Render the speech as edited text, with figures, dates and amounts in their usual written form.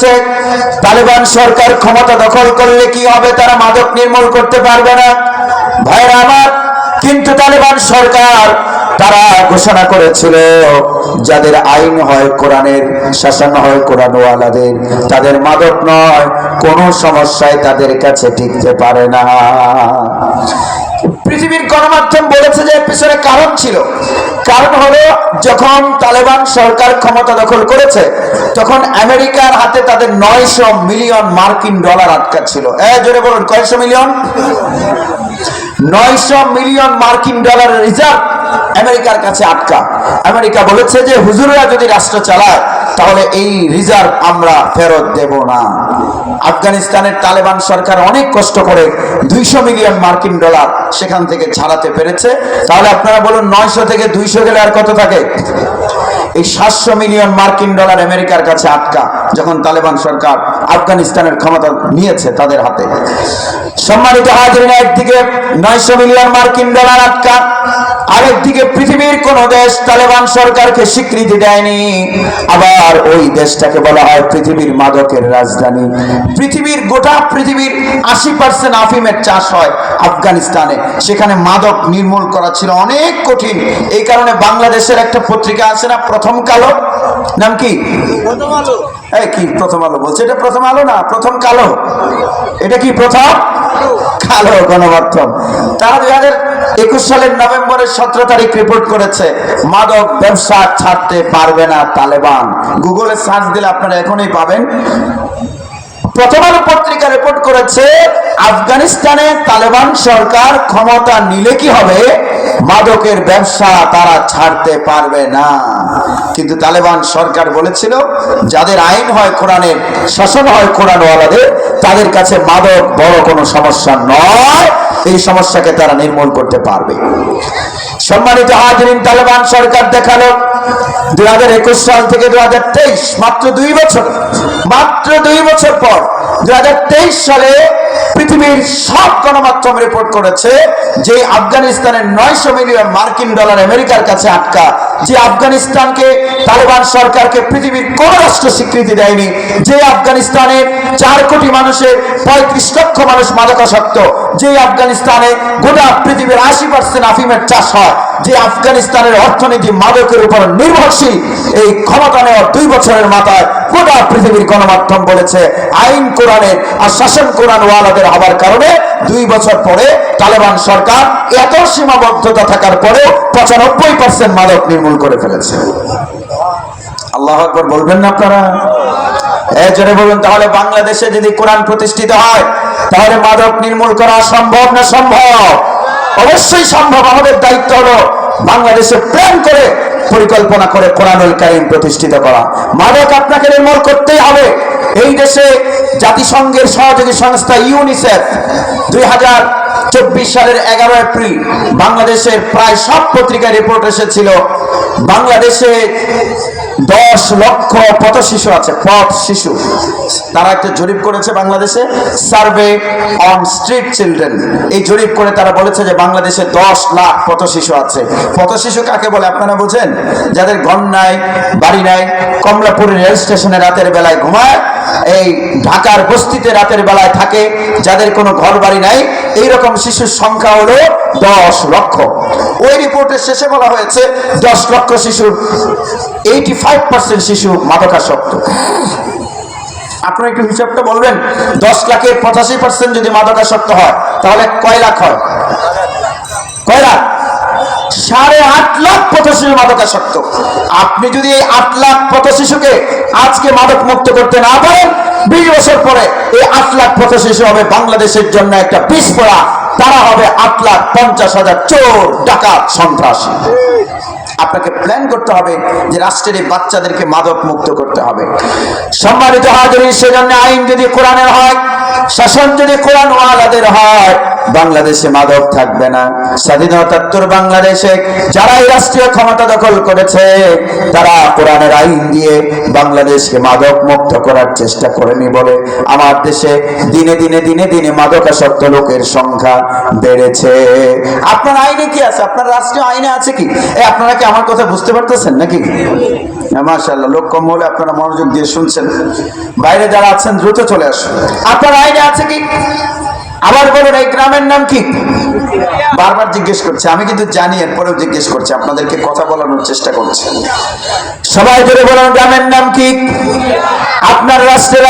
করেছে তালেবান সরকার ক্ষমতা দখল করলে কি হবে, তারা মাদক নির্মূল করতে পারবে না। ভাইরা আমার, কিন্তু তালেবান সরকার তারা ঘোষণা করেছিল যাদের আইন হয় কোরআনের, শাসন হয় কোরআনওয়ালাদের, তাদের মাদক নয়, কোনো সমস্যায় তাদের কাছে টিকতে পারে না। পৃথিবীর গণমাধ্যম বলেছে যে পিছনে কারণ ছিল। কারণ হলো, যখন তালেবান সরকার ক্ষমতা দখল করেছে তখন আমেরিকার হাতে তাদের 900 মিলিয়ন মার্কিন ডলার আটকা ছিল। জোরে বলুন, কয়শো মিলিয়ন? 900 মিলিয়ন মার্কিন ডলারের রিজার্ভ আমেরিকার কাছে আটকা। আমেরিকা বলেছে যে হুজুররা যদি রাষ্ট্র চালায় তাহলে এই রিজার্ভ আমরা ফেরত দেব না। আফগানিস্তানের তালেবান সরকার অনেক কষ্ট করে 200 মিলিয়ন মার্কিন ডলার সেখান থেকে ছাড়াতে পেরেছে। তাহলে আপনারা বলুন, 900 থেকে 200 গেলে আর কত থাকে? এই 700 মিলিয়ন মার্কিন ডলার আমেরিকার কাছে আটকা, যখন তালেবান সরকার আফগানিস্তানের ক্ষমতা নিয়েছে তাদের হাতে। সম্মানিত হাজিরিন, একদিকে 900 মিলিয়ন মার্কিন ডলার আটকা, আরেকদিকে পৃথিবীর কোন দেশ তালেবান সরকারকে স্বীকৃতি দেয়নি। আবার ওই দেশটাকে বলা হয় পৃথিবীর মাদকের রাজধানী। পৃথিবীর গোটা পৃথিবীর 80% আফিমের চাষ হয় আফগানিস্তানে। সেখানে মাদক নির্মূল করা ছিল অনেক কঠিন। এই কারণে বাংলাদেশের একটা পত্রিকা আছে না, প্রথম কালো, নাম কি? প্রথম আলো। কি প্রথম আলো বলছে? এটা প্রথম আলো না, প্রথম কালো। এটা কি প্রথম কালো গণমাধ্যম? তারা 2021 সালের নভেম্বরের 17 তারিখ রিপোর্ট করেছে মাদক ব্যবসা ছাড়তে পারবে না তালেবান। গুগলে সার্চ দিলে আপনারা এখনই পাবেন। প্রথম আলো পত্রিকা রিপোর্ট করেছে আফগানিস্তানে তালেবান সরকার ক্ষমতা নিলে কি হবে, মাদকের ব্যবসা তারা ছাড়তে পারবে না। কিন্তু তালেবান সরকার বলেছিল যাদের আইন হয় কোরআনের, শাসন হয় কোরআনওয়ালাদের, তাদের কাছে মাদক বড় কোনো সমস্যা নয়, এই সমস্যাকে তারা নির্মূল করতে পারবে। সম্মানিত হাজিরিন, তালেবান সরকার দেখালো 2021 সাল থেকে 2023, মাত্র 2 বছর পর 2023 সালে পৃথিবীর সব গণমাধ্যম রিপোর্ট করেছে যে আফগানিস্তানের 900 মিলিয়ন মার্কিন ডলার আমেরিকার কাছে আটকা, যে আফগানিস্তানকে তালেবান সরকারকে পৃথিবীর কোন রাষ্ট্র স্বীকৃতি দেয়নি, যে আফগানিস্তানের 4 কোটি মানুষের 35 লক্ষ মানুষ মাদকাসক্ত, যে আফগানিস্তানে গোটা পৃথিবীর 80% আফিমের চাষ হয়, যে আফগানিস্তানের অর্থনীতি মাদকের উপর নির্ভরশীল, এই ক্ষমতা নেওয়ার 2 বছরের মাথায় গোটা পৃথিবীর গণমাধ্যম বলেছে আইন কোরআনের আর শাসন কোরআন ওয়ালাদের হবার কারণে 2 বছর পরে তালেবান সরকার এত সীমাবদ্ধতা থাকার পরে 95% মাদক নির্মূল করে ফেলেছে। আল্লাহু আকবার বলবেন না আপনারা? জোরে বলুন। তাহলে বাংলাদেশে যদি কোরআন প্রতিষ্ঠিত হয় তাহলে মাদক নির্মূল করা সম্ভব না? সম্ভব, অবশ্যই সম্ভব। আমাদের দায়িত্ব হলো বাংলাদেশে প্ল্যান করে, পরিকল্পনা করে কোরআনুল কারীম প্রতিষ্ঠিত করা। মাদক আপনাকে নির্মূল করতেই হবে। এই দেশে জাতিসংঘের সহযোগী সংস্থা ইউনিসেফ 2024 সালের 11 এপ্রিল বাংলাদেশের প্রায় সব পত্রিকায় রিপোর্ট এসেছিল বাংলাদেশে 10 লক্ষ পথ শিশু আছে, পথ শিশু। তারা একটা জরিপ করেছে বাংলাদেশে, সার্ভে অন স্ট্রিট চিলড্রেন। এই জরিপ করে তারা বলেছে যে বাংলাদেশে 10 লাখ পথ শিশু আছে। পথ শিশু কাকে বলে আপনারা বোঝেন? যাদের ঘর নাই, বাড়ি নাই, কমলাপুর রেল স্টেশনে রাতের বেলায় ঘুমায়, এই ঢাকার বস্তিতে রাতের বেলায় থাকে, যাদের কোনো ঘর বাড়ি নাই, এইরকম শিশুর সংখ্যা হলো 10 লক্ষ। ওই রিপোর্টের শেষে বলা হয়েছে 10 লক্ষ শিশুর 85% শিশু মাদকাসক্ত। আপনারা একটু হিসাবটা বলবেন, 10 লাখের 85% যদি মাদকাসক্ত হয় তাহলে কয় লাখ হয়? কয় লাখ? 8.5 লাখ পথ শিশু মাদকাসক্ত। আপনি যদি এই 8 লাখ পথ শিশুকে আজকে মাদক মুক্ত করতে না পারেন, 20 বছর পরে এই 8 লাখ পথ শিশু হবে বাংলাদেশের জন্য একটা বিস্ফোরক। তারা হবে 8,50,000 চোর, ডাকাত, সন্ত্রাসী। আপনাকে প্ল্যান করতে হবে যে রাষ্ট্রের এই বাচ্চাদেরকে মাদক মুক্ত করতে হবে। সম্মানিত হাজিরিন, সেজন্য আইন যদি কোরআনের হয়, শাসন যদি কোরআন ওয়ালাদের হয়, বাংলাদেশে মাদক থাকবে না। স্বাধীনতাত্তর বাংলাদেশে যারা এই রাষ্ট্রীয় ক্ষমতা দখল করেছে তারা কোরআনের আইন দিয়ে বাংলাদেশকে মাদক মুক্ত করার চেষ্টা করেনি বলে আমার দেশে দিনে দিনে দিনে দিনে মাদকাসক্ত লোকের সংখ্যা বেড়েছে। আপনার আইনে কি আছে? আপনার রাষ্ট্রীয় আইনে আছে কি? আপনারা কি আমার কথা বুঝতে পারতেছেন নাকি? মাশাআল্লাহ, লোক কম হলে আপনারা মনোযোগ দিয়ে শুনছেন। বাইরে যারা আছেন দ্রুত চলে আসুন। আপনার আইনে আছে কি? আবার বলুন, এই গ্রামের নাম কি? বারবার জিজ্ঞেস করছে, আমি কিন্তু জানি, এরপরেও জিজ্ঞেস করছি, আপনাদেরকে কথা বলানোর চেষ্টা করছি। সবাই ধরে বলুন, গ্রামের নাম কি? আপনার রাষ্ট্রের